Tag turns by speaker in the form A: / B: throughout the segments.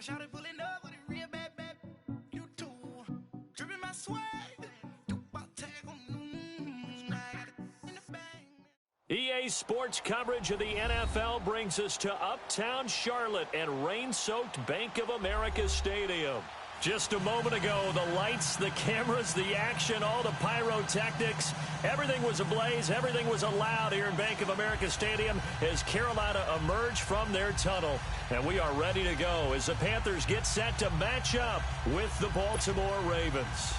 A: My shawty pulling up with a real bad, bad. You too. Dripping my swag.
B: EA Sports coverage of the NFL brings us to Uptown Charlotte and rain-soaked Bank of America Stadium. Just a moment ago, the lights, the cameras, the action, all the pyrotechnics, everything was ablaze, everything was allowed here in Bank of America Stadium as Carolina emerged from their tunnel. And we are ready to go as the Panthers get set to match up with the Baltimore Ravens.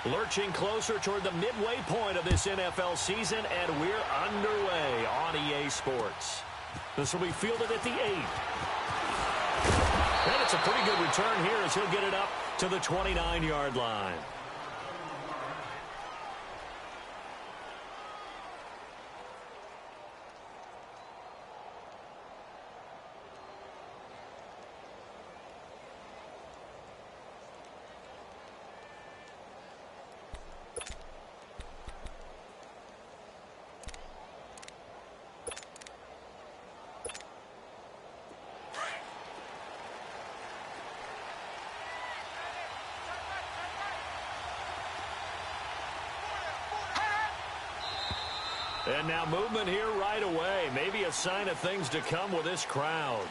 B: Lurching closer toward the midway point of this NFL season, and we're underway on EA Sports. This will be fielded at the 8. And it's a pretty good return here as he'll get it up to the 29-yard line. And now movement here right away. Maybe a sign of things to come with this crowd.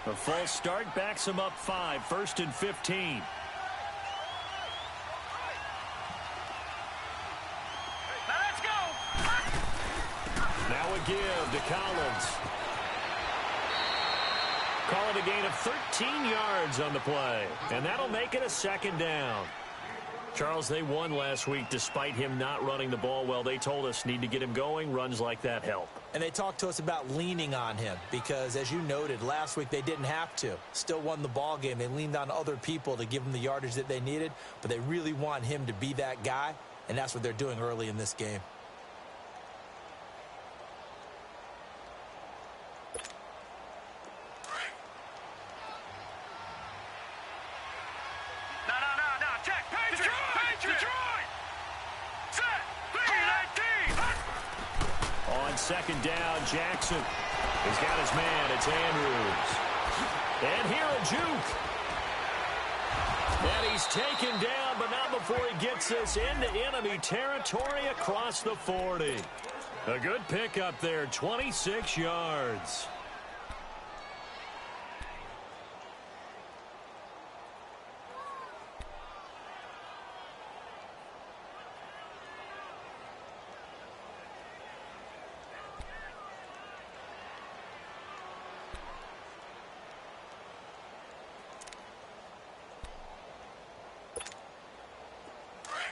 B: A false start backs him up 5, 1st and 15.
C: Now let's go.
B: Now a give to Collins. Call it a gain of 13 yards on the play. And that'll make it a 2nd down. Charles, they won last week despite him not running the ball well. They told us need to get him going. Runs like that help.
D: And they talked to us about leaning on him because, as you noted, last week they didn't have to. Still won the ball game. They leaned on other people to give them the yardage that they needed, but they really want him to be that guy, and that's what they're doing early in this game.
B: Second down, Jackson. He's got his man. It's Andrews. And here a juke. And he's taken down, but not before he gets us into enemy territory across the 40. A good pickup there, 26 yards.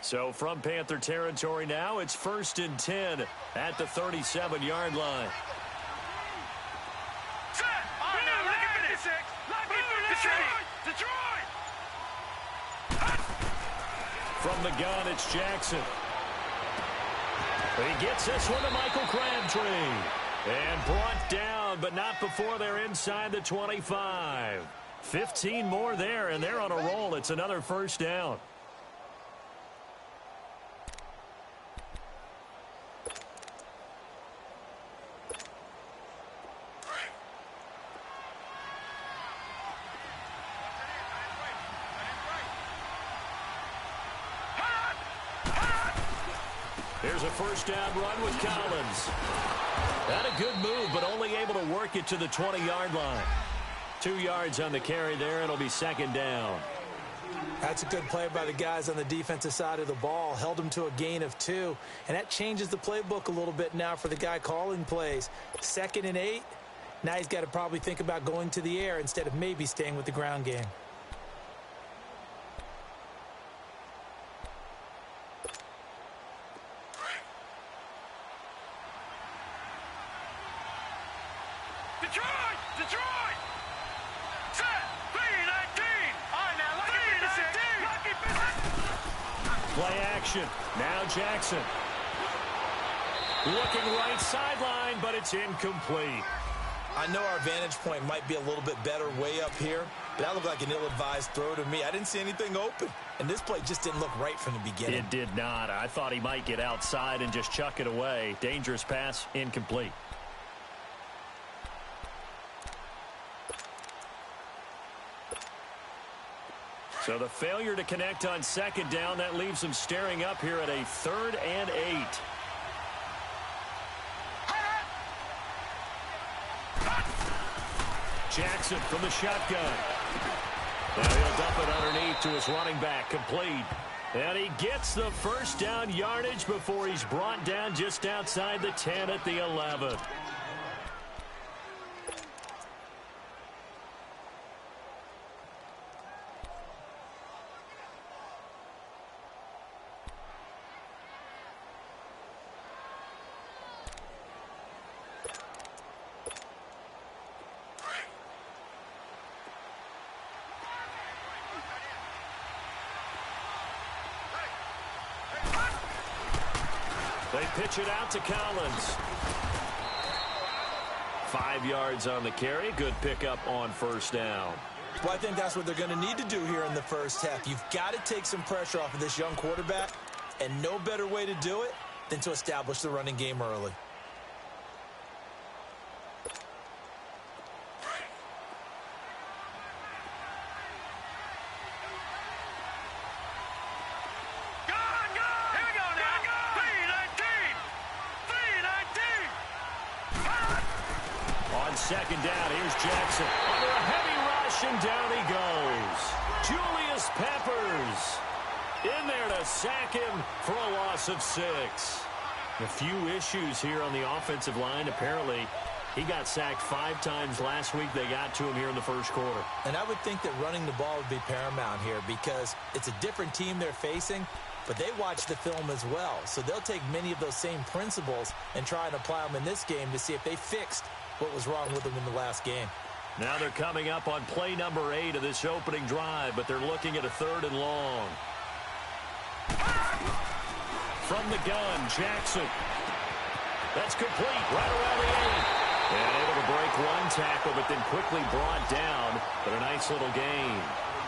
B: So from Panther territory now, it's 1st and 10 at the 37-yard line. From the gun, it's Jackson. He gets this one to Michael Crabtree. And brought down, but not before they're inside the 25. 15 more there, and they're on a roll. It's another 1st down. Here's a 1st down run with Collins. Not a good move, but only able to work it to the 20-yard line. 2 yards on the carry there. It'll be 2nd down.
D: That's a good play by the guys on the defensive side of the ball. Held them to a gain of 2. And that changes the playbook a little bit now for the guy calling plays. 2nd and 8. Now he's got to probably think about going to the air instead of maybe staying with the ground game.
B: Play action. Now Jackson. Looking right sideline, but it's incomplete.
D: I know our vantage point might be a little bit better way up here, but that looked like an ill-advised throw to me. I didn't see anything open, and this play just didn't look right from the beginning.
B: It did not. I thought he might get outside and just chuck it away. Dangerous pass, incomplete. So the failure to connect on second down, that leaves him staring up here at a 3rd and 8. Jackson from the shotgun. Now he'll dump it underneath to his running back, complete. And he gets the first down yardage before he's brought down just outside the 10 at the 11. They pitch it out to Collins. 5 yards on the carry. Good pickup on first down.
D: Well, I think that's what they're going to need to do here in the first half. You've got to take some pressure off of this young quarterback, and no better way to do it than to establish the running game early.
B: Second down, here's Jackson. Under a heavy rush, and down he goes. Julius Peppers in there to sack him for a loss of 6. A few issues here on the offensive line. Apparently, he got sacked 5 times last week. They got to him here in the first quarter.
D: And I would think that running the ball would be paramount here because it's a different team they're facing, but they watch the film as well. So they'll take many of those same principles and try and apply them in this game to see if they fixed what was wrong with them in the last game.
B: Now they're coming up on play number 8 of this opening drive, but they're looking at a 3rd and long. From the gun, Jackson. That's complete right around the 8. And able to break one tackle, but then quickly brought down. But a nice little gain.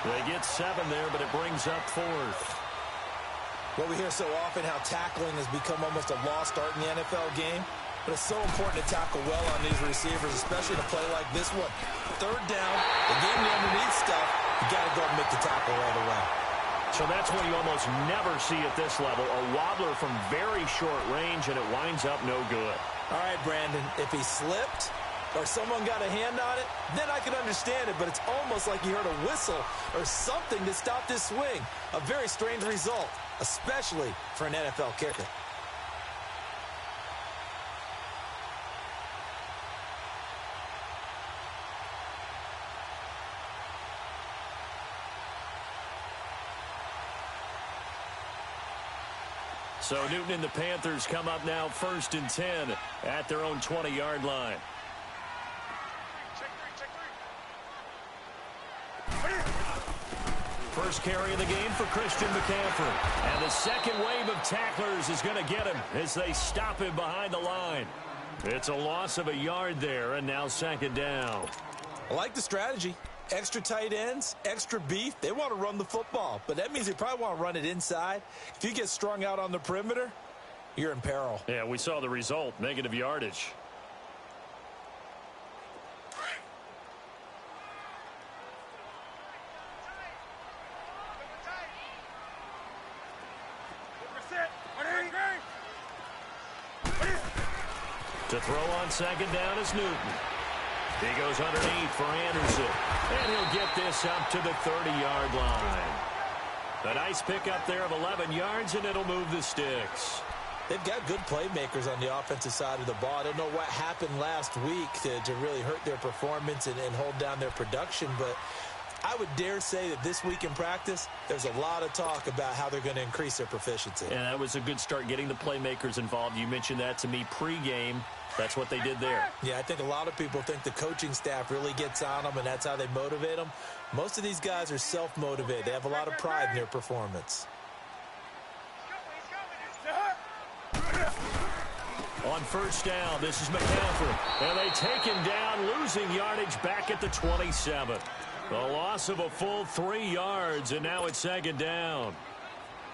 B: They get 7 there, but it brings up 4th.
D: Well, we hear so often how tackling has become almost a lost art in the NFL game. But it's so important to tackle well on these receivers, especially in a play like this one. 3rd down, the game the underneath stuff, you got to go and make the tackle right away.
B: So that's what you almost never see at this level. A wobbler from very short range, and it winds up no good.
D: All right, Brandon, if he slipped or someone got a hand on it, then I could understand it. But it's almost like he heard a whistle or something to stop this swing. A very strange result, especially for an NFL kicker.
B: So Newton and the Panthers come up now 1st and 10 at their own 20-yard line. First carry of the game for Christian McCaffrey. And the second wave of tacklers is going to get him as they stop him behind the line. It's a loss of a yard there, and now 2nd down.
D: I like the strategy. Extra tight ends, extra beef. They want to run the football, but that means they probably want to run it inside. If you get strung out on the perimeter, you're in peril.
B: Yeah, we saw the result, negative yardage. To throw on 2nd down is Newton. He goes underneath for Anderson. And he'll get this up to the 30-yard line. A nice pickup there of 11 yards, and it'll move the sticks.
D: They've got good playmakers on the offensive side of the ball. I don't know what happened last week to really hurt their performance and hold down their production, but I would dare say that this week in practice, there's a lot of talk about how they're going to increase their proficiency.
B: And that was a good start, getting the playmakers involved. You mentioned that to me pregame. That's what they did there.
D: Yeah, I think a lot of people think the coaching staff really gets on them, and that's how they motivate them. Most of these guys are self-motivated. They have a lot of pride in their performance.
B: On first down, this is McCaffrey. And they take him down, losing yardage back at the 27. The loss of a full 3 yards, and now it's second down.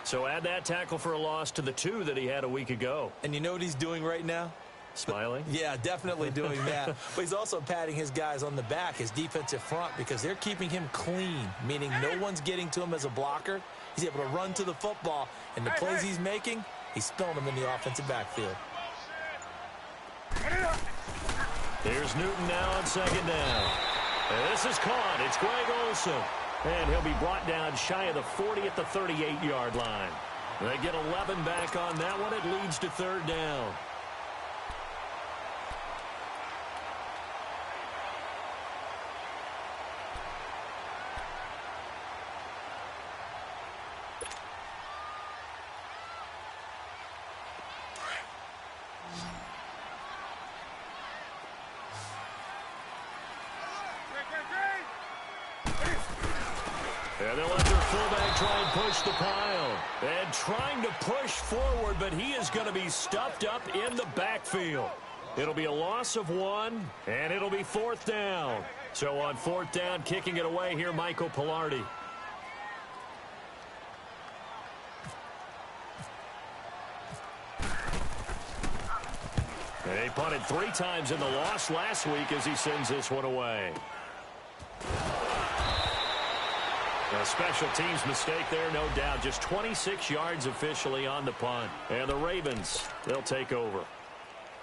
B: So add that tackle for a loss to the 2 that he had a week ago.
D: And you know what he's doing right now?
B: Smiling?
D: Yeah, definitely doing that. But he's also patting his guys on the back, his defensive front, because they're keeping him clean, meaning no one's getting to him as a blocker. He's able to run to the football, and the plays he's making, he's spilling them in the offensive backfield.
B: Here's Newton now on second down. And this is caught. It's Greg Olsen. And he'll be brought down shy of the 40 at the 38-yard line. They get 11 back on that one. It leads to third down. And they'll let their fullback try and push the pile. And trying to push forward, but he is going to be stuffed up in the backfield. It'll be a loss of 1, and it'll be fourth down. So on fourth down, kicking it away here, Michael Pilardi. He punted 3 times in the loss last week as he sends this one away. A special teams mistake there, no doubt. Just 26 yards officially on the punt. And the Ravens, they'll take over.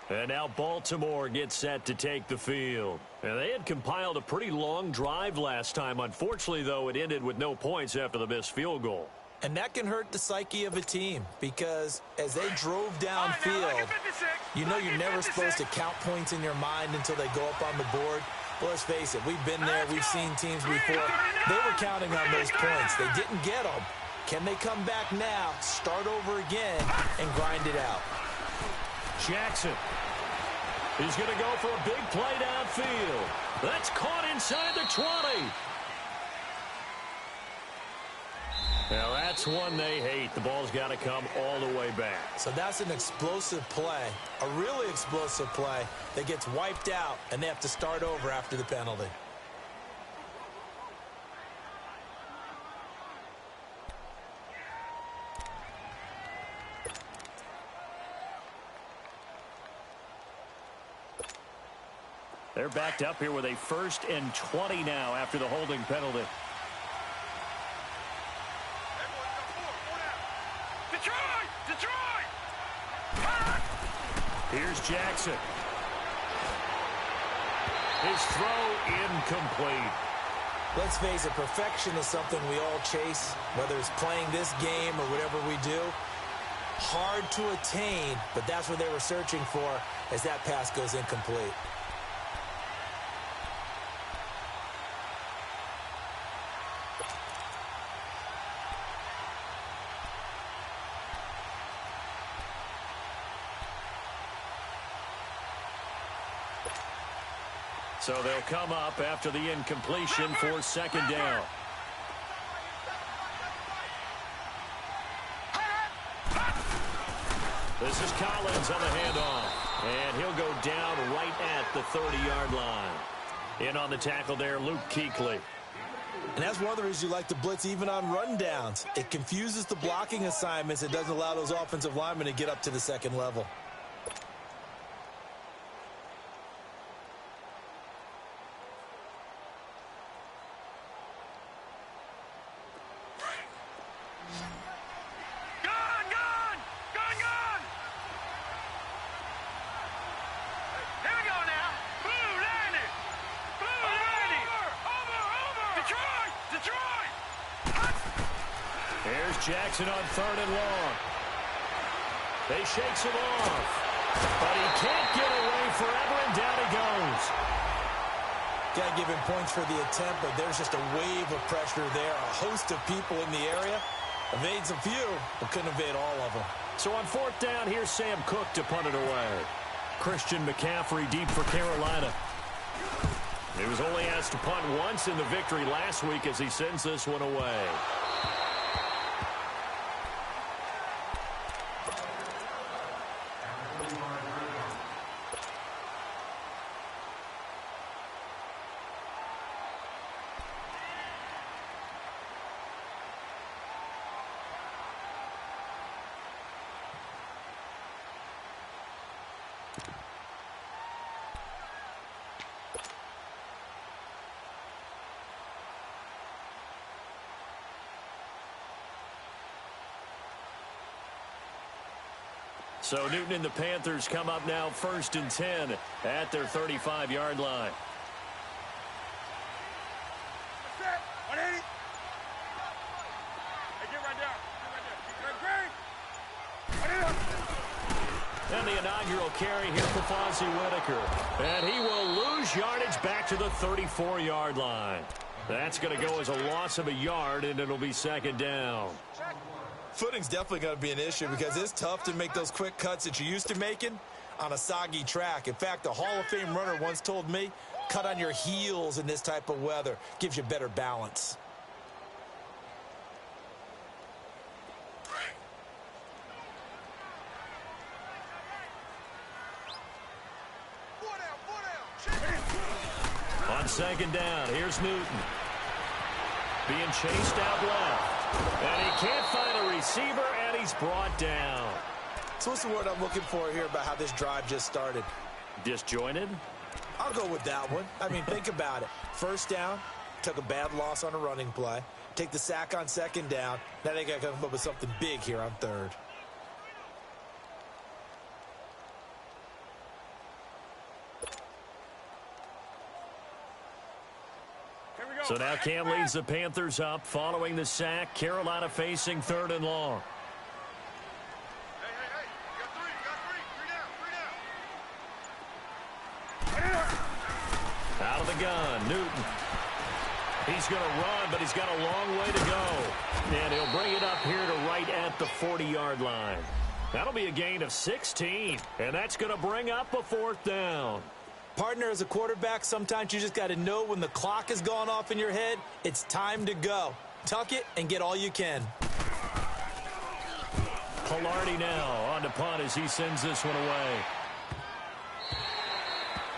B: And now Baltimore gets set to take the field. And they had compiled a pretty long drive last time. Unfortunately, though, it ended with no points after the missed field goal.
D: And that can hurt the psyche of a team because as they drove downfield, you know you're never supposed to count points in your mind until they go up on the board. Well, let's face it, we've been there, we've seen teams before. They were counting on those points. They didn't get them. Can they come back now, start over again, and grind it out?
B: Jackson is going to go for a big play downfield. That's caught inside the 20. Now, that's one they hate. The ball's got to come all the way back.
D: So that's an explosive play, a really explosive play that gets wiped out, and they have to start over after the penalty.
B: They're backed up here with a 1st and 20 now after the holding penalty. Here's Jackson. His throw incomplete.
D: Let's face it, perfection is something we all chase, whether it's playing this game or whatever we do. Hard to attain, but that's what they were searching for as that pass goes incomplete.
B: So they'll come up after the incompletion for second down. This is Collins on the handoff. And he'll go down right at the 30-yard line. In on the tackle there, Luke Kuechly.
D: And that's one of the reasons you like to blitz even on rundowns. It confuses the blocking assignments. It doesn't allow those offensive linemen to get up to the second level.
B: Jackson on 3rd and long. They shakes him off. But he can't get away forever, and down he goes.
D: Got to give him points for the attempt, but there's just a wave of pressure there. A host of people in the area. Evades a few, but couldn't evade all of them.
B: So on 4th down, here's Sam Cook to punt it away. Christian McCaffrey deep for Carolina. He was only asked to punt once in the victory last week as he sends this one away. So Newton and the Panthers come up now 1st and 10 at their 35-yard line. And the inaugural carry here for Fonzie Whitaker. And he will lose yardage back to the 34-yard line. That's going to go as a loss of a yard, and it'll be 2nd down.
D: Footing's definitely going to be an issue because it's tough to make those quick cuts that you're used to making on a soggy track. In fact, a Hall of Fame runner once told me, cut on your heels in this type of weather. Gives you better balance.
B: On 2nd down, here's Newton. Being chased out left. And he can't find a receiver, and he's brought down.
D: So what's the word I'm looking for here about how this drive just started?
B: Disjointed?
D: I'll go with that one. I mean, think about it. 1st down, took a bad loss on a running play. Take the sack on 2nd down. Now they got to come up with something big here on 3rd.
B: So now Cam leads the Panthers up following the sack. Carolina facing 3rd and long. Out of the gun, Newton. He's going to run, but he's got a long way to go. And he'll bring it up here to right at the 40-yard line. That'll be a gain of 16, and that's going to bring up a 4th down.
D: Partner, as a quarterback, sometimes you just got to know when the clock has gone off in your head, it's time to go. Tuck it and get all you can.
B: Pilardi now on to punt as he sends this one away.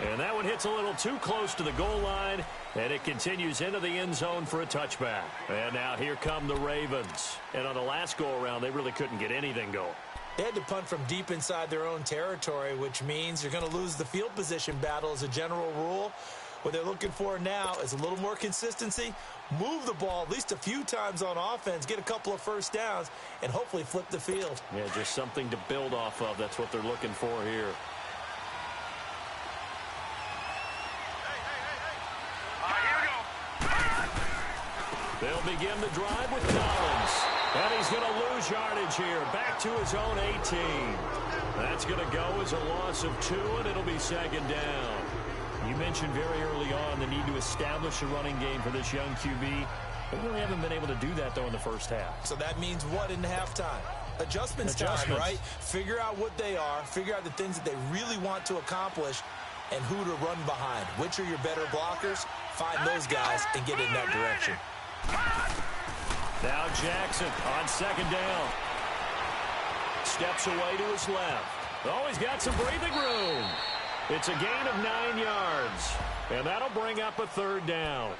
B: And that one hits a little too close to the goal line, and it continues into the end zone for a touchback. And now here come the Ravens. And on the last go-around, they really couldn't get anything going.
D: They had to punt from deep inside their own territory, which means you're going to lose the field position battle as a general rule. What they're looking for now is a little more consistency, move the ball at least a few times on offense, get a couple of 1st downs, and hopefully flip the field.
B: Yeah, just something to build off of. That's what they're looking for here. They'll begin the drive with Collins. And he's going to lose yardage here, back to his own 18. That's going to go as a loss of 2, and it'll be 2nd down. You mentioned very early on the need to establish a running game for this young QB. They really haven't been able to do that, though, in the first half.
D: So that means what in halftime? Adjustments time, right? Figure out what they are, figure out the things that they really want to accomplish, and who to run behind. Which are your better blockers? Find those guys and get in that direction.
B: Now Jackson on 2nd down. Steps away to his left. Oh, he's got some breathing room. It's a gain of 9 yards. And that'll bring up a 3rd down.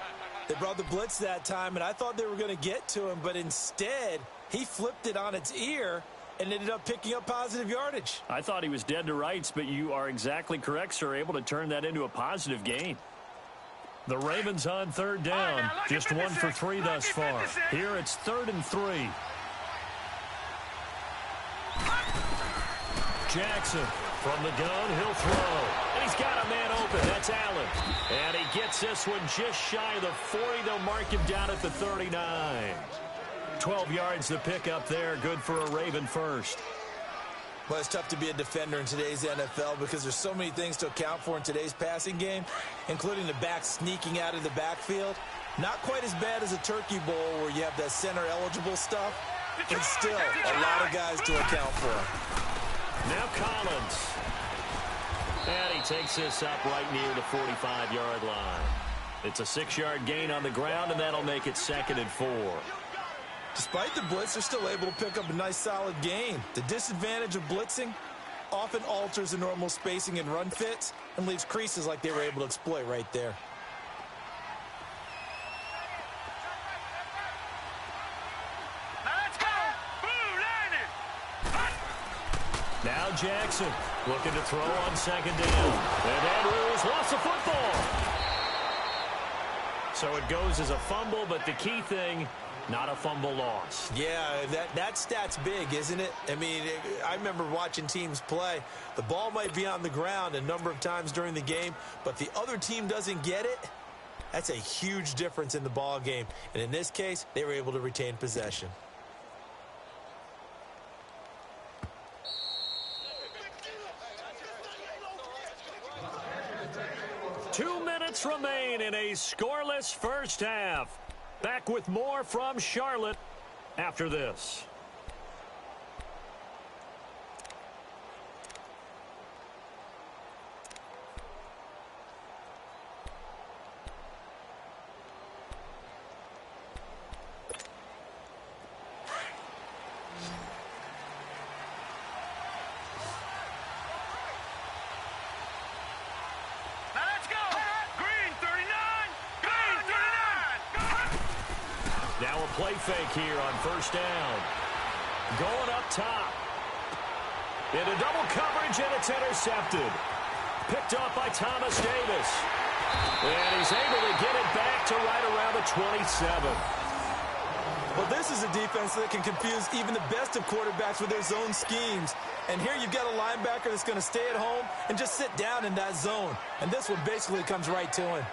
D: They brought the blitz that time, and I thought they were going to get to him, but instead he flipped it on its ear and ended up picking up positive yardage.
B: I thought he was dead to rights, but you are exactly correct, sir, able to turn that into a positive gain. The Ravens on 3rd down, just 1 for 3 thus far. Here it's 3rd and 3. Jackson from the gun, he'll throw. And he's got a man open, that's Allen. And he gets this one just shy of the 40. They'll mark him down at the 39. 12 yards to pick up there, good for a Raven first.
D: Well, it's tough to be a defender in today's NFL because there's so many things to account for in today's passing game, including the back sneaking out of the backfield. Not quite as bad as a Turkey Bowl where you have that center-eligible stuff, but still a lot of guys to account for.
B: Now Collins. And he takes this up right near the 45-yard line. It's a 6-yard gain on the ground, and that'll make it 2nd and 4.
D: Despite the blitz, they're still able to pick up a nice solid gain. The disadvantage of blitzing often alters the normal spacing and run fits and leaves creases like they were able to exploit right there.
C: Let's go! Boo, landed!
B: Now Jackson looking to throw on 2nd down. And Andrews lost the football. So it goes as a fumble, but the key thing, not a fumble loss.
D: Yeah, that stat's big, isn't it? I mean, I remember watching teams play. The ball might be on the ground a number of times during the game, but the other team doesn't get it. That's a huge difference in the ball game. And in this case, they were able to retain possession.
B: Two minutes remain in a scoreless first half. Back with more from Charlotte after this. Play fake here on first down. Going up top. Into double coverage, and it's intercepted. Picked up by Thomas Davis. And he's able to get it back to right around the 27.
D: Well, this is a defense that can confuse even the best of quarterbacks with their zone schemes. And here you've got a linebacker that's going to stay at home and just sit down in that zone. And this one basically comes right to him.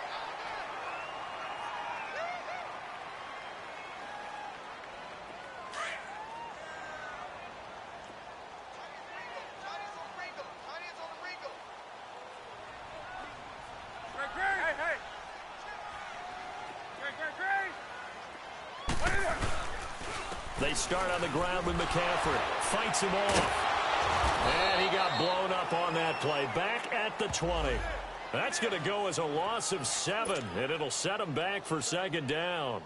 B: They start on the ground with McCaffrey. Fights him off. And he got blown up on that play. Back at the 20. That's going to go as a loss of 7, and it'll set him back for second down.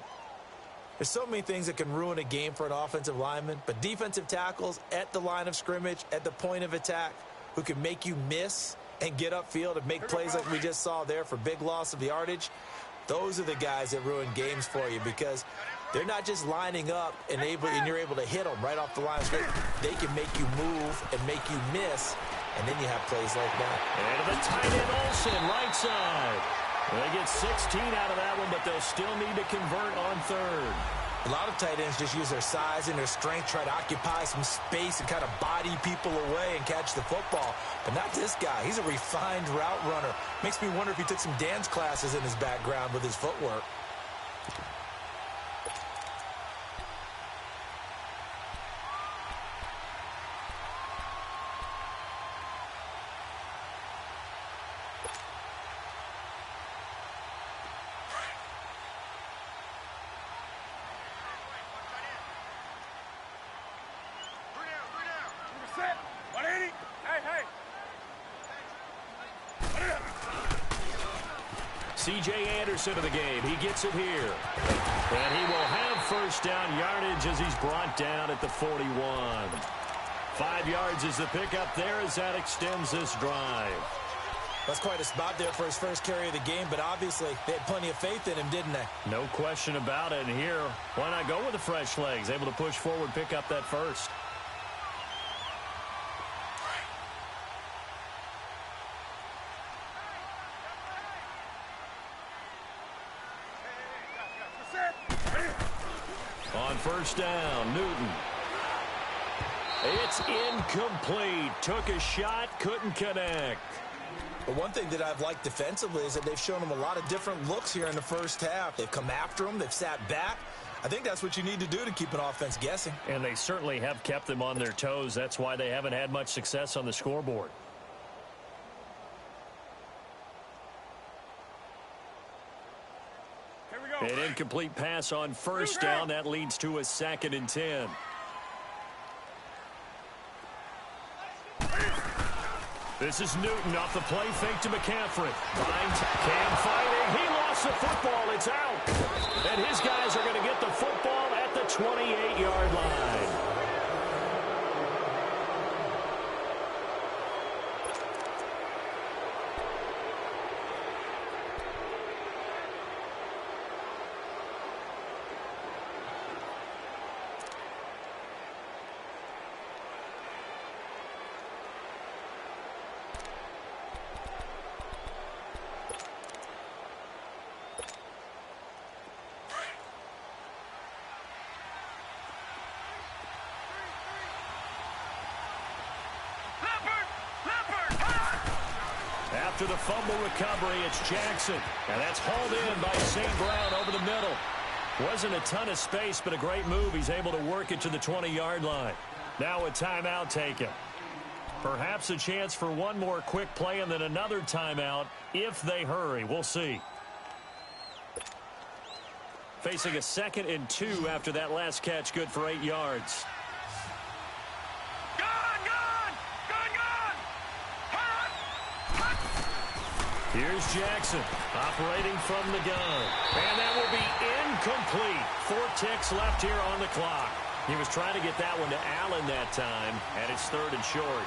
D: There's so many things that can ruin a game for an offensive lineman, but defensive tackles at the line of scrimmage, at the point of attack, who can make you miss and get upfield and make plays like we just saw there for big loss of yardage, those are the guys that ruin games for you because they're not just lining up and you're able to hit them right off the line of scrimmage. They can make you move and make you miss, and then you have plays like that.
B: And the tight end Olsen, right side. They get 16 out of that one, but they'll still need to convert on third.
D: A lot of tight ends just use their size and their strength, try to occupy some space and kind of body people away and catch the football. But not this guy. He's a refined route runner. Makes me wonder if he took some dance classes in his background with his footwork.
B: C.J. Anderson of the game. He gets it here. And he will have first down yardage as he's brought down at the 41. 5 yards is the pickup there as that extends this drive.
D: That's quite a spot there for his first carry of the game, but obviously they had plenty of faith in him, didn't they?
B: No question about it. And here, why not go with the fresh legs? Able to push forward, pick up that first. On first down, Newton. It's incomplete. Took a shot, couldn't connect.
D: But one thing that I've liked defensively is that they've shown him a lot of different looks here in the first half. They've come after him. They've sat back. I think that's what you need to do to keep an offense guessing.
B: And they certainly have kept them on their toes. That's why they haven't had much success on the scoreboard. An incomplete pass on first down. That leads to a 2nd and 10. This is Newton off the play fake to McCaffrey. Finds Cam fighting. He lost the football. It's out. And his guys are going to get the football at the 28-yard line. After the fumble recovery, it's Jackson. And that's hauled in by St. Brown over the middle. Wasn't a ton of space, but a great move. He's able to work it to the 20-yard line. Now a timeout taken. Perhaps a chance for one more quick play and then another timeout if they hurry. We'll see. Facing a 2nd and 2 after that last catch, good for 8 yards. Here's Jackson operating from the gun. And that will be incomplete. 4 ticks left here on the clock. He was trying to get that one to Allen that time, and it's 3rd and short.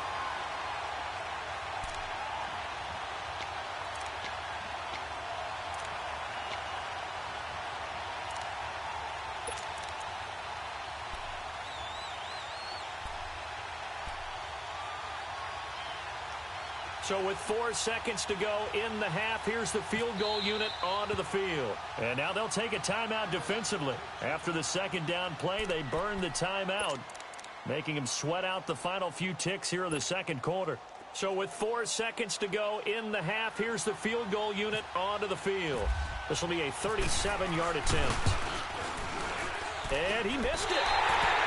B: So with 4 seconds to go in the half, here's the field goal unit onto the field. And now they'll take a timeout defensively. After the second down play, they burn the timeout, making them sweat out the final few ticks here in the second quarter. So with 4 seconds to go in the half, here's the field goal unit onto the field. This will be a 37-yard attempt. And he missed it.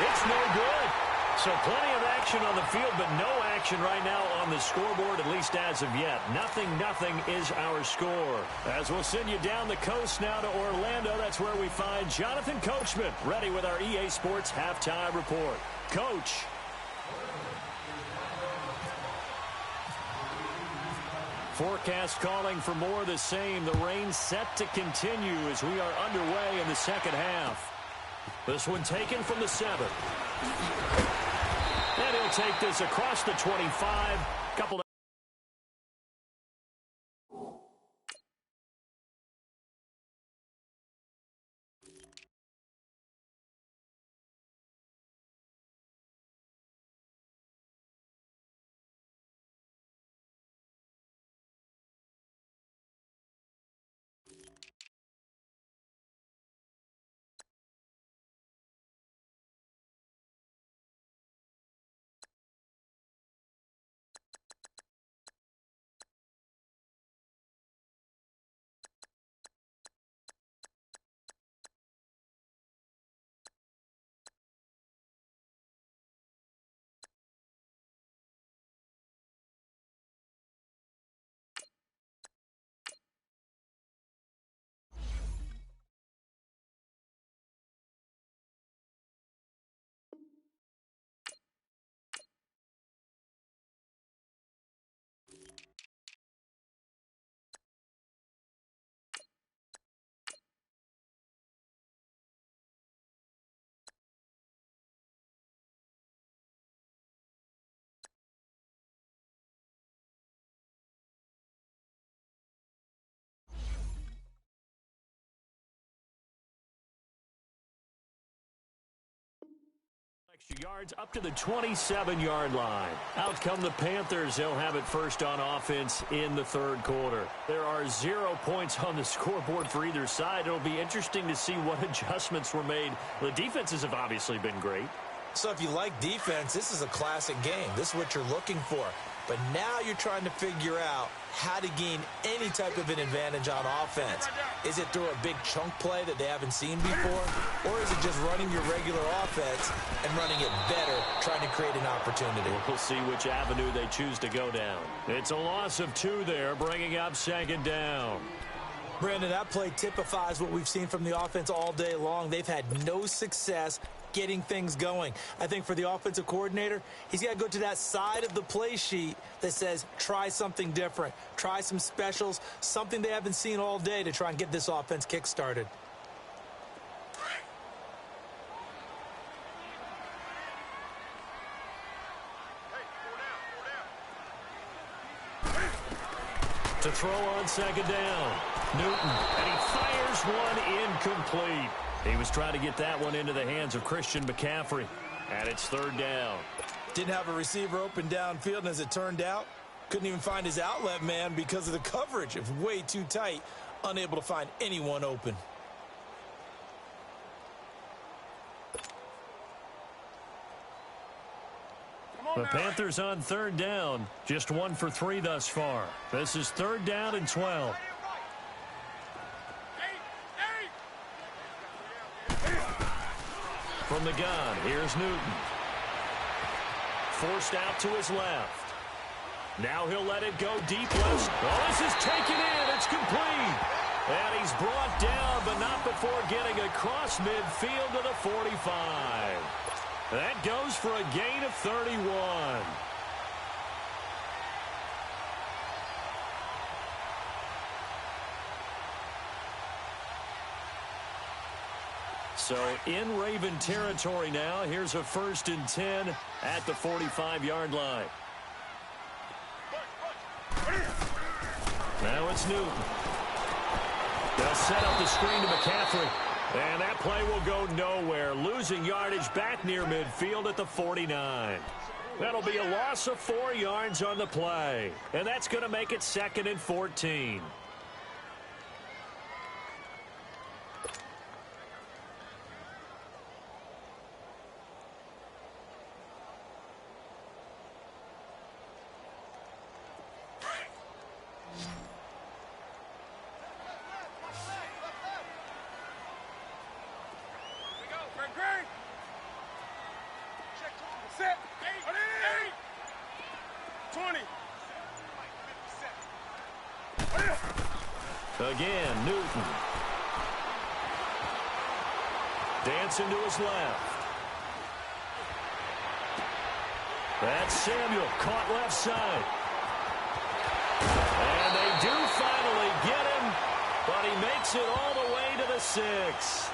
B: It's no good. So plenty of action on the field, but no action right now on the scoreboard, at least as of yet. 0-0 is our score. As we'll send you down the coast now to Orlando, that's where we find Jonathan Coachman, ready with our EA Sports Halftime Report. Coach. Forecast calling for more of the same. The rain set to continue as we are underway in the second half. This one taken from the 7. And he'll take this across the 25. Couple extra yards up to the 27-yard line. Out come the Panthers. They'll have it first on offense in the third quarter. There are 0 points on the scoreboard for either side. It'll be interesting to see what adjustments were made. The defenses have obviously been great.
D: So if you like defense, this is a classic game. This is what you're looking for. But now you're trying to figure out how to gain any type of an advantage on offense. Is it through a big chunk play that they haven't seen before? Or is it just running your regular offense and running it better, trying to create an opportunity?
B: We'll see which avenue they choose to go down. It's a loss of 2 there, bringing up second down.
D: Brandon, that play typifies what we've seen from the offense all day long. They've had no success getting things going. I think for the offensive coordinator, he's got to go to that side of the play sheet that says try something different, try some specials, something they haven't seen all day to try and get this offense kick-started.
B: To throw on second down, Newton, and he fires one incomplete. He was trying to get that one into the hands of Christian McCaffrey, and it's third down.
D: Didn't have a receiver open downfield, and as it turned out, couldn't even find his outlet man because of the coverage. It was way too tight, unable to find anyone open.
C: Come on,
B: The Panthers on third down. Just 1 for 3 thus far. This is 3rd down and 12. From the gun, here's Newton. Forced out to his left. Now he'll let it go deep left. Oh, this is taken in. It's complete. And he's brought down, but not before getting across midfield to the 45. That goes for a gain of 31. So in Raven territory now. Here's a 1st and 10 at the 45-yard line. Now it's Newton. They'll set up the screen to McCaffrey. And that play will go nowhere. Losing yardage back near midfield at the 49. That'll be a loss of 4 yards on the play. And that's going to make it 2nd and 14. Again, Newton. Dancing to his left. That's Samuel, caught left side. And they do finally get him, but he makes it all the way to the 6.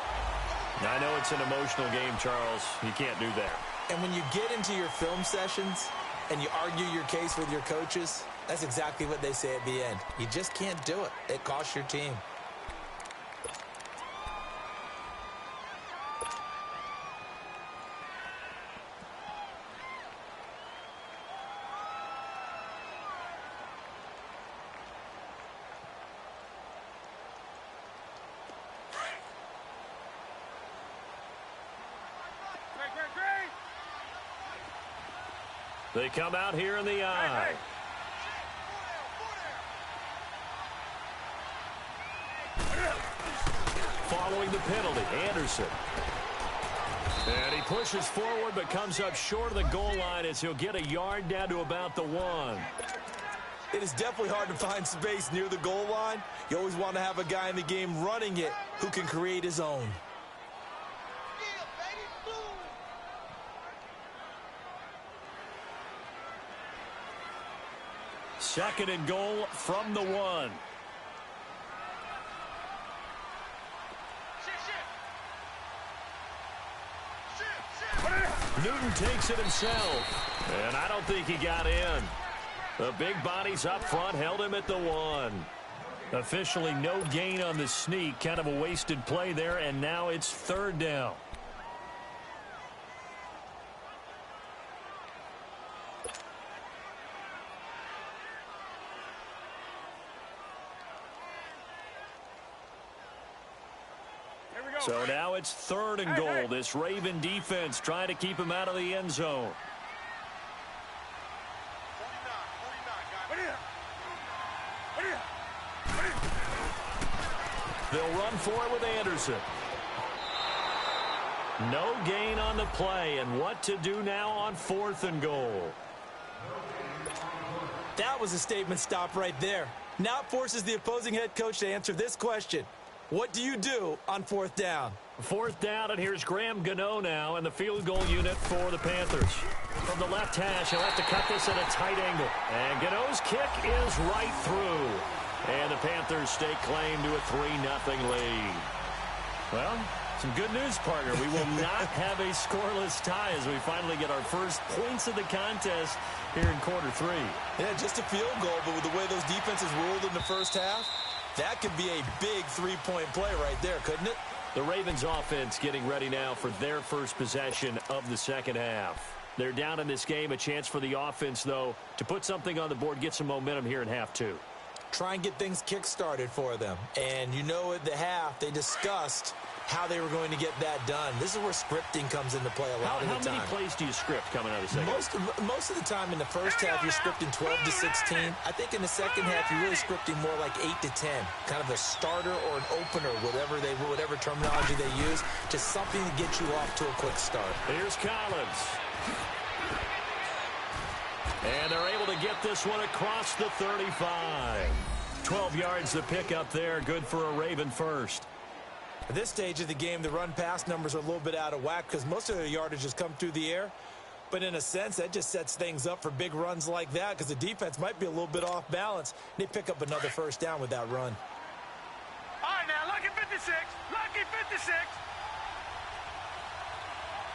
B: I know it's an emotional game, Charles. You can't do that.
D: And when you get into your film sessions and you argue your case with your coaches, that's exactly what they say at the end. You just can't do it. It costs your team.
B: They come out here in the eye. Following the penalty, Anderson. And he pushes forward but comes up short of the goal line as he'll get a yard down to about the 1.
D: It is definitely hard to find space near the goal line. You always want to have a guy in the game running it who can create his own.
B: 2nd and goal from the 1. Newton takes it himself, and I don't think he got in. The big bodies up front held him at the 1. Officially no gain on the sneak, kind of a wasted play there, and now it's 3rd down. So now it's 3rd and goal. This Raven defense trying to keep him out of the end zone. They'll run for it with Anderson. No gain on the play, and what to do now on 4th and goal.
D: That was a statement stop right there. Now it forces the opposing head coach to answer this question. What do you do on 4th down?
B: 4th down, and here's Graham Gano now in the field goal unit for the Panthers. From the left hash, he'll have to cut this at a tight angle. And Gano's kick is right through. And the Panthers stake claim to a 3-0 lead. Well, some good news, partner. We will not have a scoreless tie as we finally get our first points of the contest here in quarter 3.
D: Yeah, just a field goal, but with the way those defenses ruled in the first half, that could be a big 3-point play right there, couldn't it?
B: The Ravens offense getting ready now for their first possession of the second half. They're down in this game. A chance for the offense, though, to put something on the board, get some momentum here in half 2.
D: try and get things kick-started for them. And you know at the half, they discussed how they were going to get that done. This is where scripting comes into play a lot of the time.
B: How many plays do you script coming out of the second?
D: Most of the time in the first half, you're scripting 12 to 16. I think in the second half, you're really scripting more like 8 to 10. Kind of a starter or an opener, whatever terminology they use, just something to get you off to a quick start.
B: Here's Collins. And they're able to get this one across the 35. 12 yards to pick up there. Good for a Raven first.
D: At this stage of the game, the run-pass numbers are a little bit out of whack because most of their yardage has come through the air. But in a sense, that just sets things up for big runs like that because the defense might be a little bit off balance. They pick up another first down with that run.
C: All right, now, lucky 56. Lucky 56.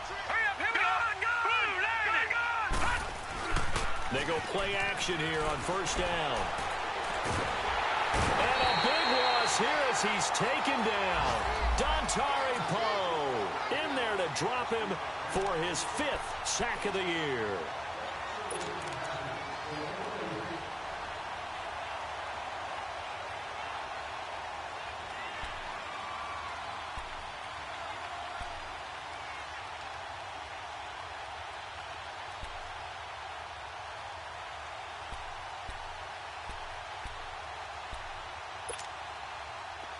C: Hurry up, here we go.
B: They go play action here on first down. And a big loss here as he's taken down. Dontari Poe in there to drop him for his 5th sack of the year.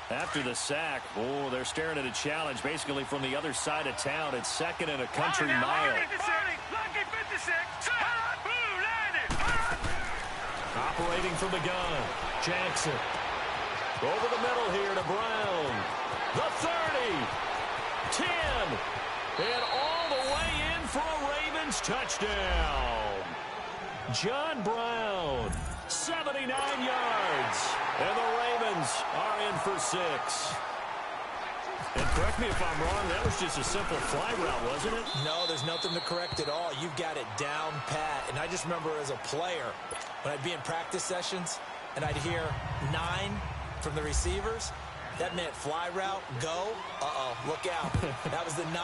B: After the sack, they're staring at a challenge basically from the other side of town. It's second and a country mile.
C: Lucky 56.
B: Operating from the gun, Jackson. Over the middle here to Brown. The 30. 10. And all the way in for a Ravens touchdown. John Brown, 79 yards. And the Ravens are in for 6. And correct me if I'm wrong, that was just a simple fly route, wasn't it?
D: No, there's nothing to correct at all. You've got it down pat. And I just remember as a player, when I'd be in practice sessions and I'd hear 9 from the receivers, that meant fly route, go, look out. That was the 9,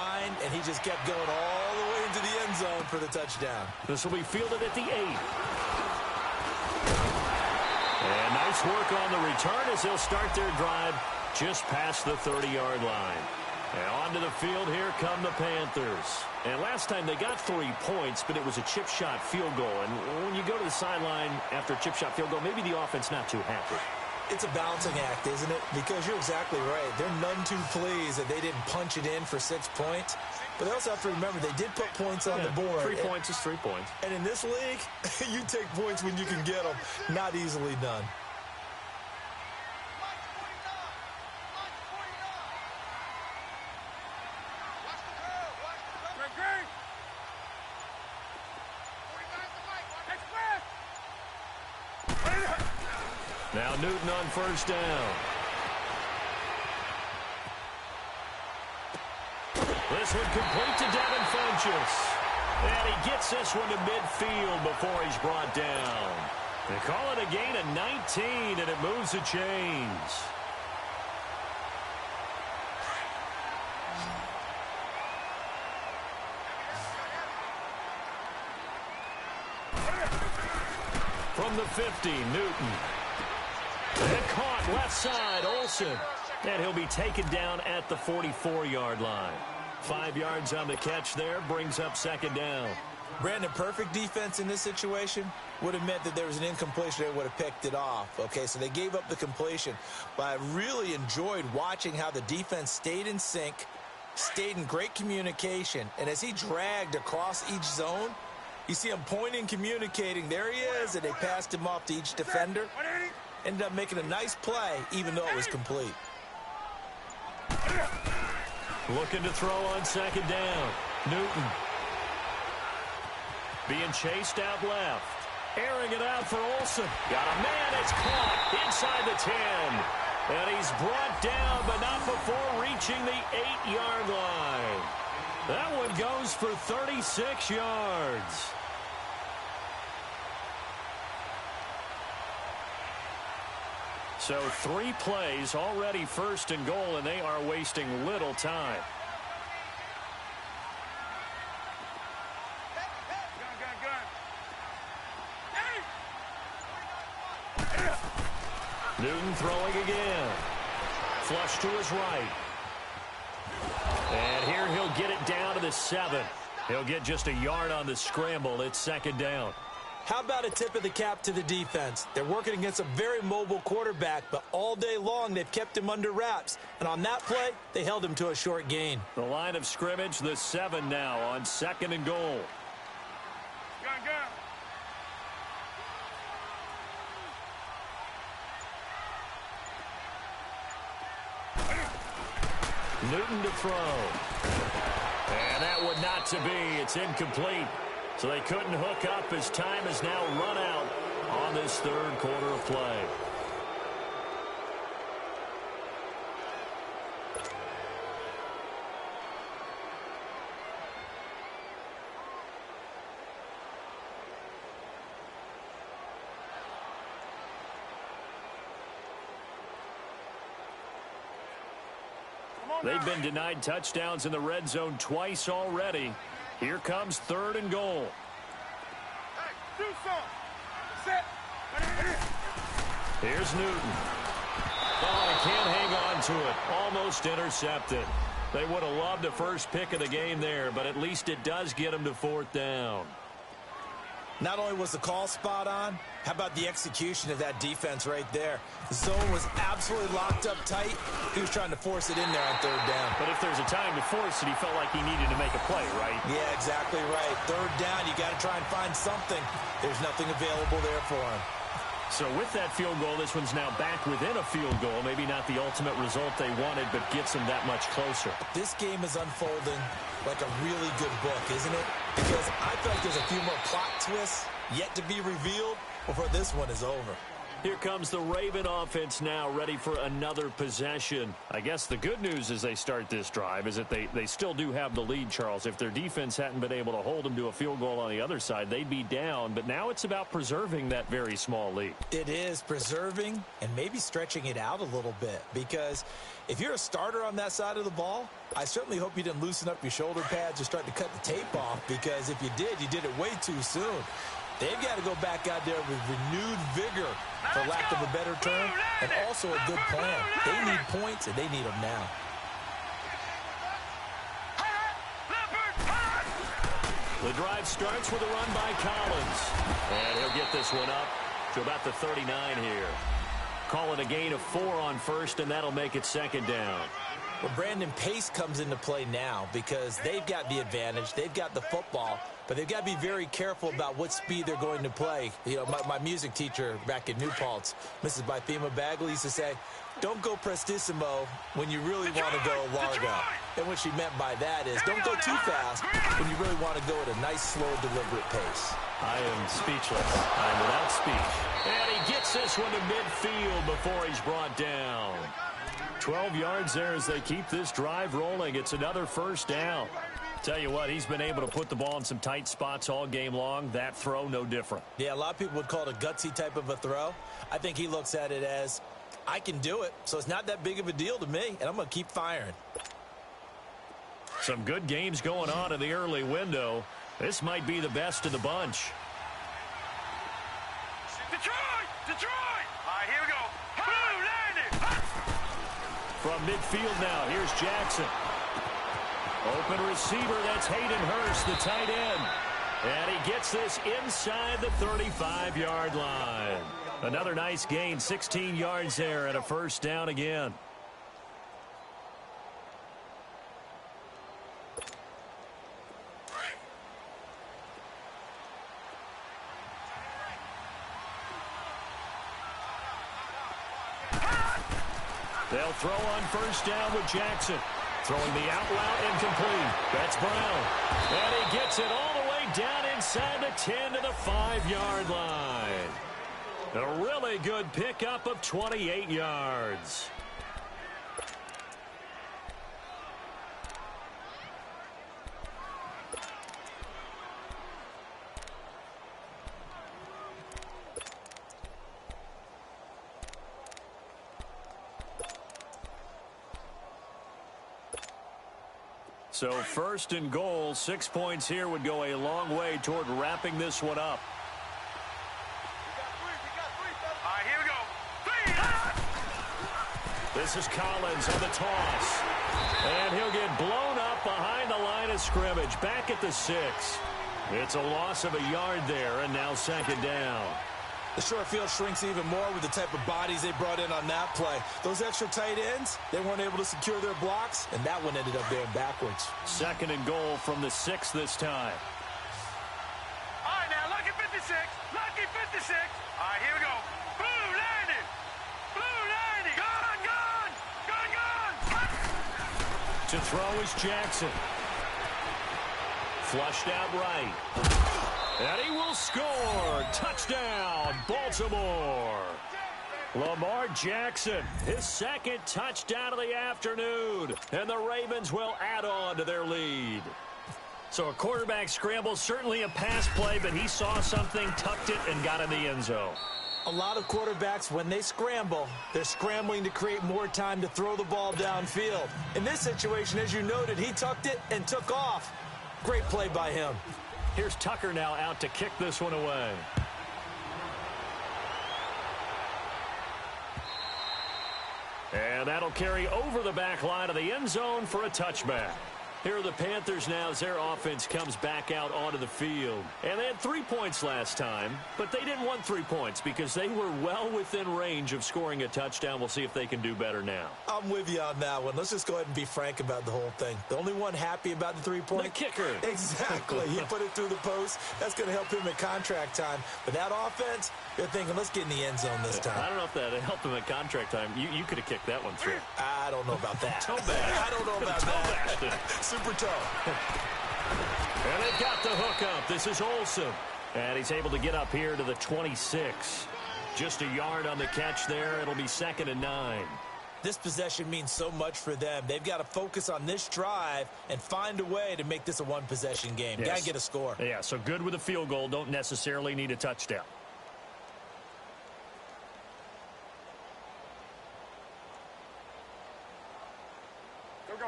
D: and he just kept going all the way into the end zone for the touchdown.
B: This will be fielded at the 8. And nice work on the return as they'll start their drive just past the 30-yard line. And onto the field, here come the Panthers. And last time they got 3 points, but it was a chip shot field goal. And when you go to the sideline after a chip shot field goal, maybe the offense not too happy.
D: It's a balancing act, isn't it? Because you're exactly right. They're none too pleased that they didn't punch it in for 6 points. But they also have to remember they did put points on the board.
B: 3 points is 3 points.
D: And in this league, you take points when you can get them. Not easily done.
B: Now Newton on first down. This one complete to Devin Funchess. And he gets this one to midfield before he's brought down. They call it a gain of 19, and it moves the chains. From the 50, Newton. And caught left side, Olsen. And he'll be taken down at the 44-yard line. 5 yards on the catch there, brings up second down.
D: Brandon, perfect defense in this situation would have meant that there was an incompletion. They would have picked it off. Okay, so they gave up the completion. But I really enjoyed watching how the defense stayed in sync, stayed in great communication. And as he dragged across each zone, you see him pointing, communicating. There he is, and they passed him off to each defender. Ended up making a nice play, even though it was complete.
B: Looking to throw on second down. Newton. Being chased out left. Airing it out for Olsen. Got a man, it's caught inside the 10. And he's brought down, but not before reaching the 8-yard line. That one goes for 36 yards. So 3 plays, already first and goal, and they are wasting little time. Newton throwing again. Flush to his right. And here he'll get it down to the 7. He'll get just a yard on the scramble. It's second down.
D: How about a tip of the cap to the defense? They're working against a very mobile quarterback, but all day long they've kept him under wraps. And on that play, they held him to a short gain.
B: The line of scrimmage, the 7 now on 2nd and goal.
C: Gun.
B: Newton to throw. And that would not to be. It's incomplete. So they couldn't hook up as time has now run out on this third quarter of play. They've been denied touchdowns in the red zone twice already. Here comes 3rd and goal.
C: Hey, do something. Set.
B: Here's Newton. Oh, he can't hang on to it. Almost intercepted. They would have loved the first pick of the game there, but at least it does get them to 4th down.
D: Not only was the call spot on, how about the execution of that defense right there? The zone was absolutely locked up tight. He was trying to force it in there on 3rd down.
B: But if there's a time to force it, he felt like he needed to make a play, right?
D: Yeah, exactly right. 3rd down, you got to try and find something. There's nothing available there for him.
B: So with that field goal, this one's now back within a field goal. Maybe not the ultimate result they wanted, but gets them that much closer.
D: This game is unfolding like a really good book, isn't it? Because I feel like there's a few more plot twists yet to be revealed before this one is over.
B: Here comes the Raven offense now, ready for another possession. I guess the good news as they start this drive is that they still do have the lead, Charles. If their defense hadn't been able to hold them to a field goal on the other side, they'd be down. But now it's about preserving that very small lead.
D: It is preserving and maybe stretching it out a little bit. Because if you're a starter on that side of the ball, I certainly hope you didn't loosen up your shoulder pads or start to cut the tape off. Because if you did it way too soon. They've got to go back out there with renewed vigor, for lack of a better term, and also a good plan. They need points, and they need them now.
B: The drive starts with a run by Collins. And he'll get this one up to about the 39 here. Call it a gain of 4 on 1st, and that'll make it 2nd down.
D: Well, Brandon, pace comes into play now because they've got the advantage. They've got the football, but they've got to be very careful about what speed they're going to play. You know, my music teacher back in New Paltz, Mrs. Bythema Bagley, used to say, don't go prestissimo when you really want to go largo. And what she meant by that is don't go too fast when you really want to go at a nice, slow, deliberate pace.
B: I am speechless. I'm without speech. And he gets this one to midfield before he's brought down. 12 yards there as they keep this drive rolling. It's another 1st down. Tell you what, he's been able to put the ball in some tight spots all game long. That throw, no different.
D: Yeah, a lot of people would call it a gutsy type of a throw. I think he looks at it as, I can do it, so it's not that big of a deal to me, and I'm going to keep firing.
B: Some good games going on in the early window. This might be the best of the bunch.
C: Detroit! All right, here we go. Blue landed!
B: From midfield now, here's Jackson. Open receiver, that's Hayden Hurst, the tight end. And he gets this inside the 35-yard line. Another nice gain, 16 yards there, and a 1st down again. They'll throw on 1st down with Jackson. Throwing the out route incomplete. That's Brown. And he gets it all the way down inside the 10 to the 5-yard line. A really good pickup of 28 yards. So 1st and goal, 6 points here would go a long way toward wrapping this one up.
C: We got three. All right, here we go. 3!
B: This is Collins on the toss. And he'll get blown up behind the line of scrimmage. Back at the 6. It's a loss of a yard there, and now second down.
D: The short field shrinks even more with the type of bodies they brought in on that play. Those extra tight ends, they weren't able to secure their blocks, and that one ended up going backwards.
B: Second and goal from the 6 this time.
C: All right, now, lucky 56. Lucky 56. All right, here we go. Blue 90. Blue 90. Gone, gone. Gone, gone.
B: To throw is Jackson. Flushed out right. And he will score. Touchdown, Baltimore. Lamar Jackson, his second touchdown of the afternoon. And the Ravens will add on to their lead. So a quarterback scramble, certainly a pass play, but he saw something, tucked it, and got in the end zone.
D: A lot of quarterbacks, when they scramble, they're scrambling to create more time to throw the ball downfield. In this situation, as you noted, he tucked it and took off. Great play by him.
B: Here's Tucker now out to kick this one away. And that'll carry over the back line of the end zone for a touchback. Here are the Panthers now as their offense comes back out onto the field. And they had 3 points last time, but they didn't want 3 points because they were well within range of scoring a touchdown. We'll see if they can do better now.
D: I'm with you on that one. Let's just go ahead and be frank about the whole thing. The only one happy about the 3-point?
B: The kicker.
D: Exactly. He put it through the post. That's going to help him at contract time. But that offense, they're thinking, let's get in the end zone this time.
B: I don't know if that helped him at contract time. You could have kicked that one through.
D: I don't know about that.
B: Toe bash.
D: I don't know about that. Super toe.
B: And they've got the hook up. This is Olsen. And he's able to get up here to the 26. Just a yard on the catch there. It'll be 2nd and 9.
D: This possession means so much for them. They've got to focus on this drive and find a way to make this a one-possession game.
B: Yes.
D: Got to get a score.
B: Yeah, so good with a field goal. Don't necessarily need a touchdown.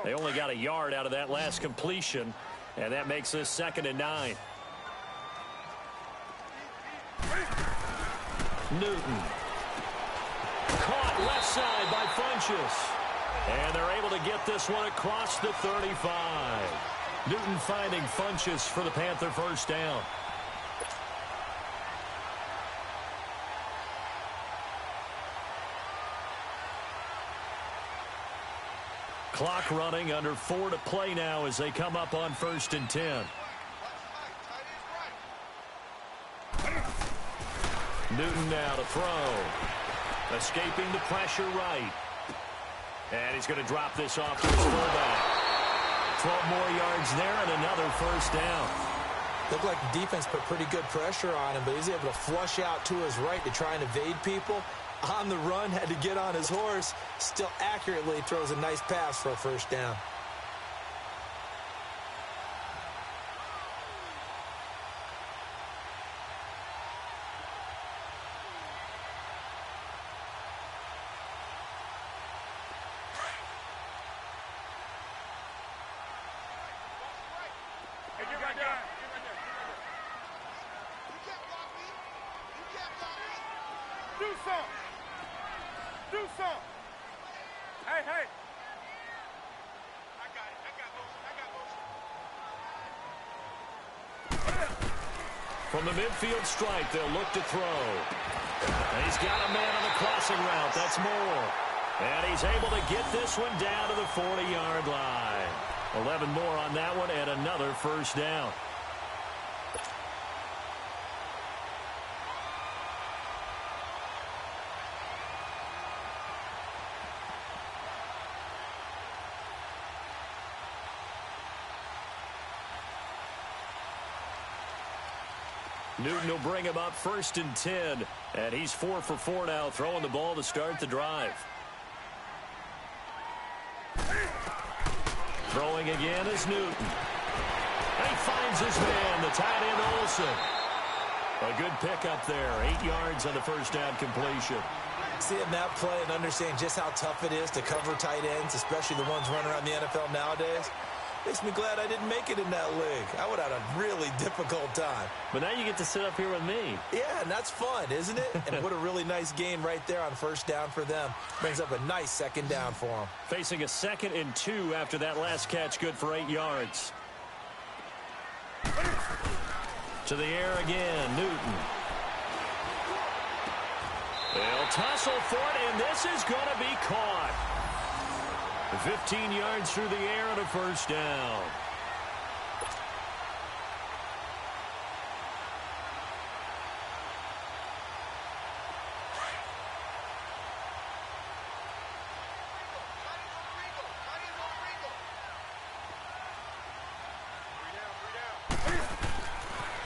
B: They only got a yard out of that last completion, and that makes this 2nd and 9. Newton. Caught left side by Funchess. And they're able to get this one across the 35. Newton finding Funchess for the Panther first down. Clock running, under 4 to play now as they come up on 1st and 10. Newton now to throw. Escaping the pressure right. And he's going to drop this off to his fullback. 12 more yards there and another first down.
D: Looked like the defense put pretty good pressure on him, but he's able to flush out to his right to try and evade people. On the run, had to get on his horse. Still accurately throws a nice pass for a first down.
C: Do something. Do something. Hey, hey. I got it. I got motion.
B: From the midfield stripe, they'll look to throw. And he's got a man on the crossing route. That's Moore. And he's able to get this one down to the 40-yard line. 11 more on that one and another first down. Newton will bring him up 1st and 10. And he's 4 for 4 now, throwing the ball to start the drive. Throwing again is Newton. And he finds his man, the tight end Olsen. A good pickup there. 8 yards on the first down completion.
D: Seeing that play and understanding just how tough it is to cover tight ends, especially the ones running around the NFL nowadays. Makes me glad I didn't make it in that league. I would have had a really difficult time.
B: But now you get to sit up here with me.
D: Yeah, and that's fun, isn't it? And what a really nice gain right there on first down for them. Brings up a nice second down for them.
B: Facing a 2nd and 2 after that last catch, good for 8 yards. To the air again, Newton. They'll tussle for it, and this is going to be caught. 15 yards through the air and a first down.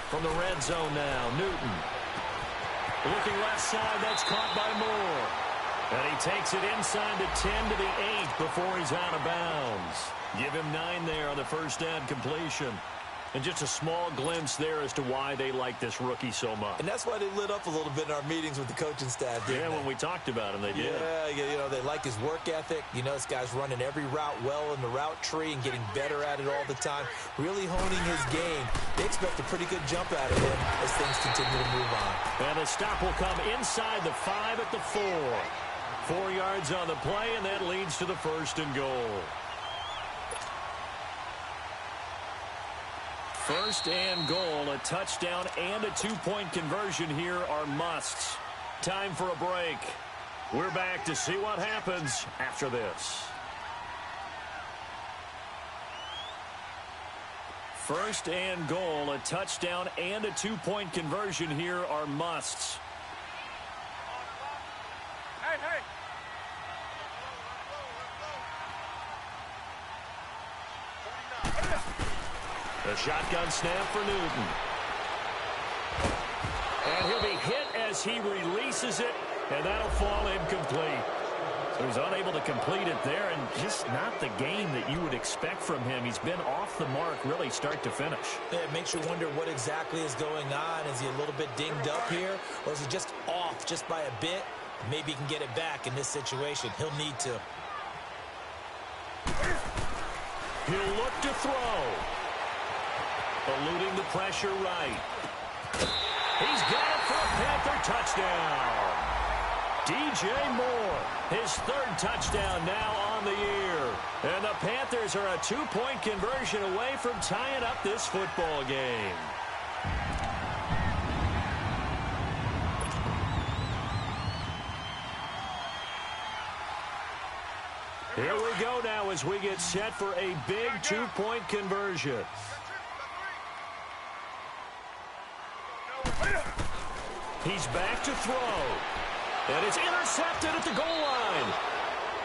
B: From the red zone now, Newton. Looking left side, that's caught by Moore. And he takes it inside the 10 to the 8 before he's out of bounds. Give him 9 there on the first down completion. And just a small glimpse there as to why they like this rookie so much.
D: And that's why they lit up a little bit in our meetings with the coaching staff, didn't they?
B: When we talked about him, they did.
D: Yeah, they like his work ethic. This guy's running every route well in the route tree and getting better at it all the time. Really honing his game. They expect a pretty good jump out of him as things continue to move on.
B: And the stop will come inside the 5 at the 4. 4 yards on the play, and that leads to the 1st and goal. 1st and goal, a touchdown and a 2-point conversion here are musts. Time for a break. We're back to see what happens after this. 1st and goal, a touchdown and a 2-point conversion here are musts.
C: Hey.
B: The shotgun snap for Newton. And he'll be hit as he releases it, and that'll fall incomplete. So he's unable to complete it there, and just not the game that you would expect from him. He's been off the mark really start to finish.
D: Yeah, it makes you wonder what exactly is going on. Is he a little bit dinged up here, or is he just off just by a bit? Maybe he can get it back in this situation. He'll need to.
B: He'll look to throw. Eluding the pressure right. He's got it for a Panther touchdown. DJ Moore, his 3rd touchdown now on the year. And the Panthers are a 2-point conversion away from tying up this football game. Here we go now as we get set for a big 2-point conversion. He's back to throw. And it's intercepted at the goal line.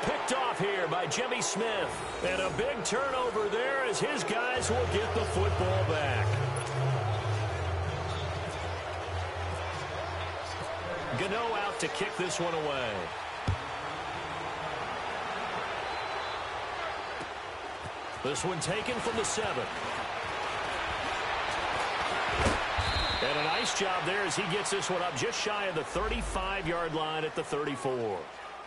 B: Picked off here by Jimmy Smith. And a big turnover there as his guys will get the football back. Gano out to kick this one away. This one taken from the 7. And a nice job there as he gets this one up just shy of the 35-yard line at the 34.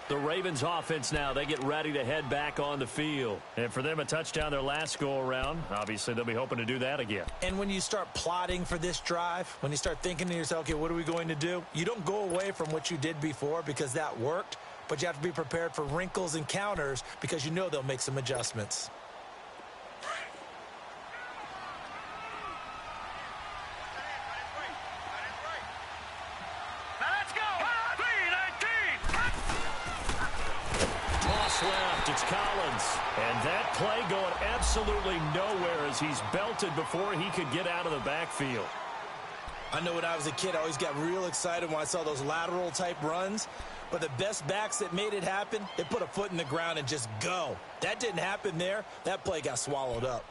B: The Ravens offense now, they get ready to head back on the field. And for them, a touchdown their last go-around. Obviously, they'll be hoping to do that again.
D: And when you start plotting for this drive, when you start thinking to yourself, okay, what are we going to do? You don't go away from what you did before because that worked, but you have to be prepared for wrinkles and counters because you know they'll make some adjustments.
B: Left, it's Collins. And that play going absolutely nowhere as he's belted before he could get out of the backfield.
D: I know when I was a kid, I always got real excited when I saw those lateral type runs. But the best backs that made it happen, they put a foot in the ground and just go. That didn't happen there. That play got swallowed up.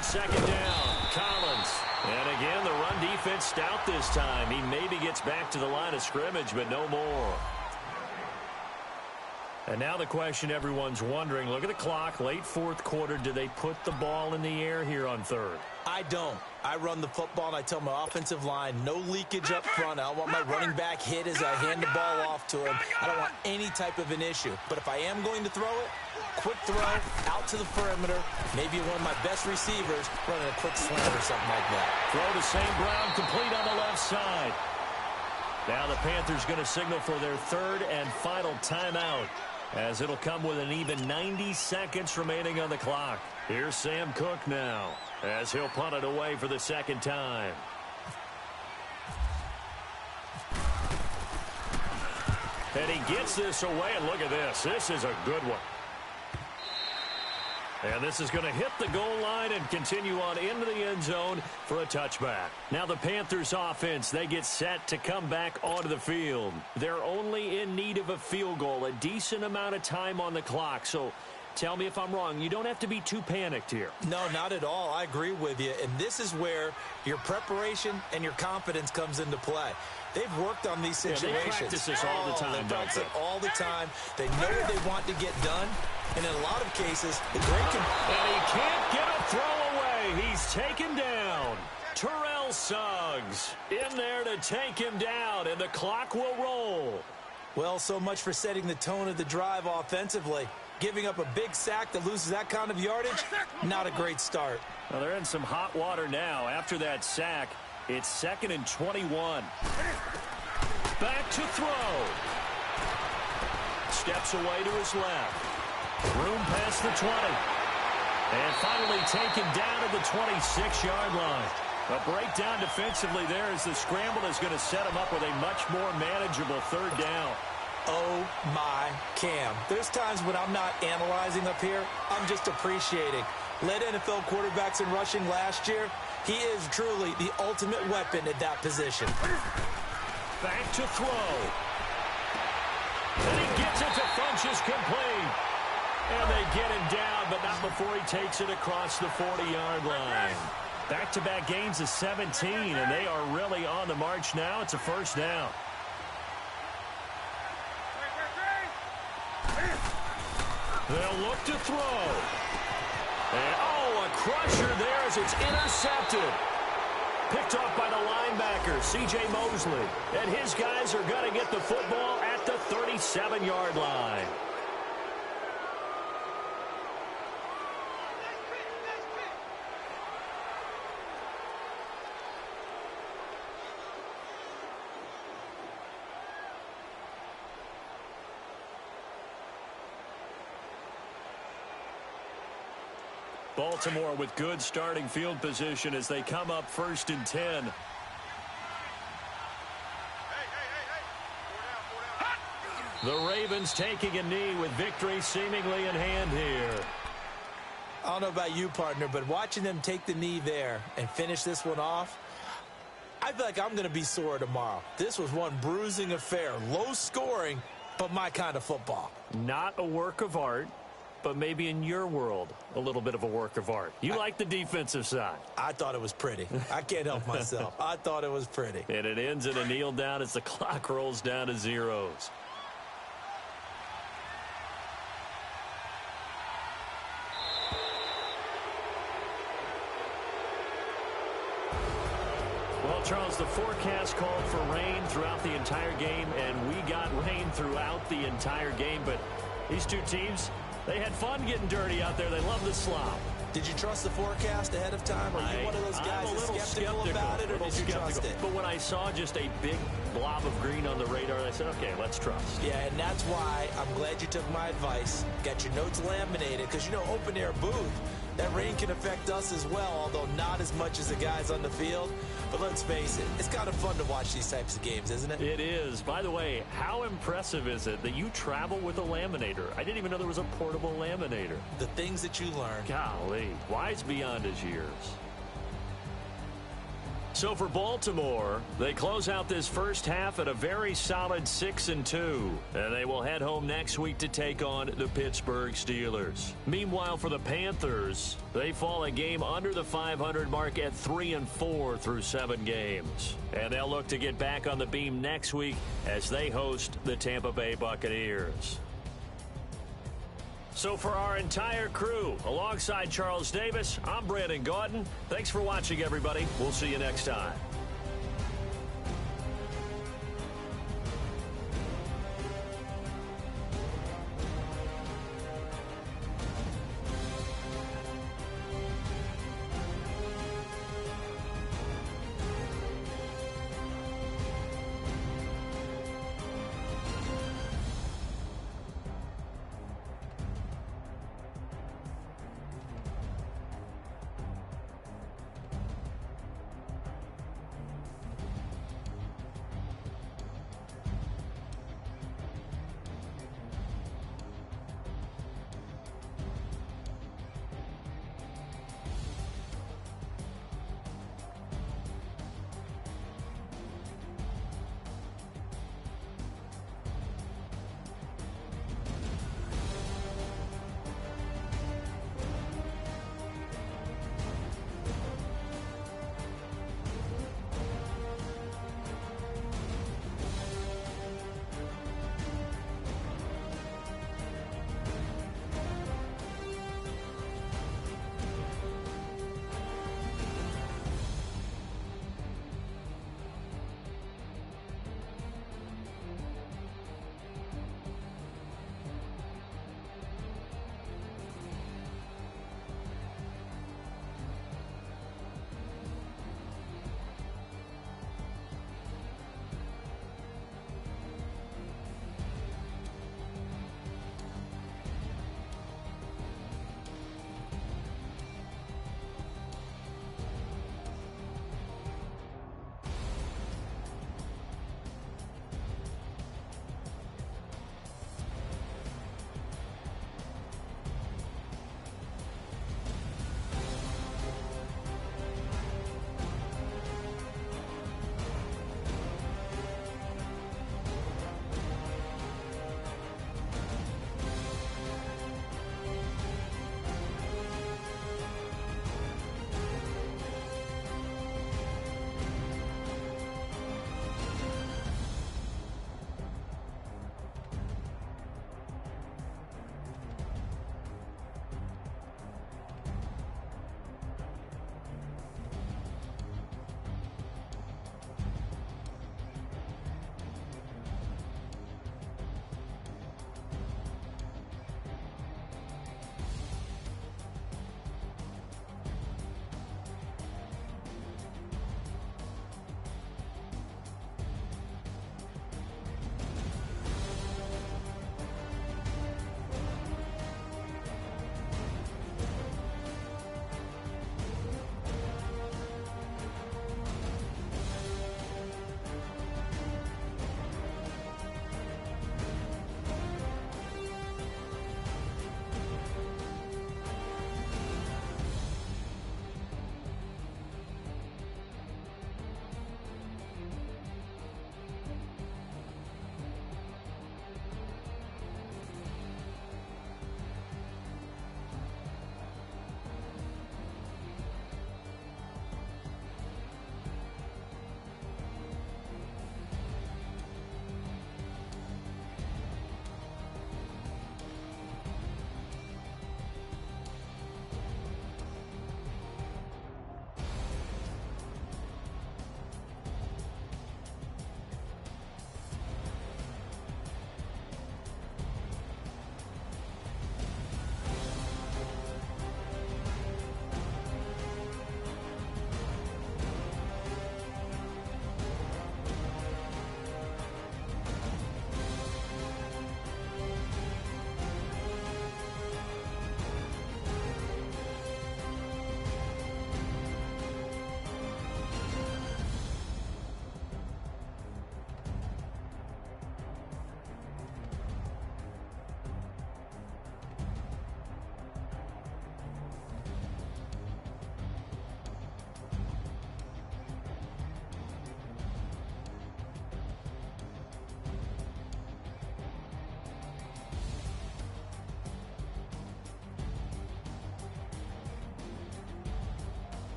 B: Second down, Collins. And again, the run defense stout this time. He maybe gets back to the line of scrimmage, but no more. And now the question everyone's wondering, look at the clock, late fourth quarter, do they put the ball in the air here on third?
D: I don't. I run the football, and I tell my offensive line, no leakage up front. I don't want my running back hit as I hand the ball off to him. I don't want any type of an issue. But if I am going to throw it, quick throw, out to the perimeter, maybe one of my best receivers running a quick slant or something like that.
B: Throw to St. Brown, complete on the left side. Now the Panthers going to signal for their third and final timeout, as it'll come with an even 90 seconds remaining on the clock. Here's Sam Cook now, as he'll punt it away for the second time. And he gets this away, and look at this. This is a good one. And this is going to hit the goal line and continue on into the end zone for a touchback. Now the Panthers offense, they get set to come back onto the field. They're only in need of a field goal, a decent amount of time on the clock. So tell me if I'm wrong. You don't have to be too panicked here.
D: No, not at all. I agree with you. And this is where your preparation and your confidence comes into play. They've worked on these situations.
B: Yeah, they practice this all the time,
D: they practice it all the time. They know what they want to get done. And in a lot of cases, the great can...
B: And he can't get a throw away. He's taken down. Terrell Suggs in there to take him down, and the clock will roll.
D: Well, so much for setting the tone of the drive offensively. Giving up a big sack that loses that kind of yardage, not a great start.
B: Well, they're in some hot water now. After that sack, it's 2nd and 21. Back to throw. Steps away to his left. Room past the 20. And finally taken down at the 26-yard line. A breakdown defensively there as the scramble is going to set him up with a much more manageable third down.
D: Oh, my Cam. There's times when I'm not analyzing up here. I'm just appreciating. Led NFL quarterbacks in rushing last year. He is truly the ultimate weapon at that position.
B: Back to throw. And he gets it to Funchess complete. And they get him down, but not before he takes it across the 40-yard line. Back-to-back gains of 17, and they are really on the march now. It's a first down. They'll look to throw. And, a crusher there as it's intercepted. Picked off by the linebacker, C.J. Mosley. And his guys are going to get the football at the 37-yard line. Baltimore with good starting field position as they come up 1st and 10. The Ravens taking a knee with victory seemingly in hand here.
D: I don't know about you, partner, but watching them take the knee there and finish this one off, I feel like I'm going to be sore tomorrow. This was one bruising affair. Low scoring, but my kind of football.
B: Not a work of art, but maybe in your world, a little bit of a work of art. You like the defensive side.
D: I thought it was pretty. I can't help myself. I thought it was pretty.
B: And it ends in a kneel down as the clock rolls down to zeros. Well, Charles, the forecast called for rain throughout the entire game, and we got rain throughout the entire game. But these two teams, they had fun getting dirty out there. They love the slop.
D: Did you trust the forecast ahead of time? Or are you one of those guys that's skeptical about it, or did you trust it?
B: But when I saw just a big blob of green on the radar, I said, okay, let's trust.
D: Yeah, and that's why I'm glad you took my advice. Got your notes laminated, because, you know, open-air booth, that rain can affect us as well, although not as much as the guys on the field. But let's face it, it's kind of fun to watch these types of games, isn't it?
B: It is. By the way, how impressive is it that you travel with a laminator? I didn't even know there was a portable laminator.
D: The things that you learn.
B: Golly, wise beyond his years. So for Baltimore, they close out this first half at a very solid 6-2. And they will head home next week to take on the Pittsburgh Steelers. Meanwhile, for the Panthers, they fall a game under the 500 mark at 3-4 through 7 games. And they'll look to get back on the beam next week as they host the Tampa Bay Buccaneers. So for our entire crew, alongside Charles Davis, I'm Brandon Gaudin. Thanks for watching, everybody. We'll see you next time.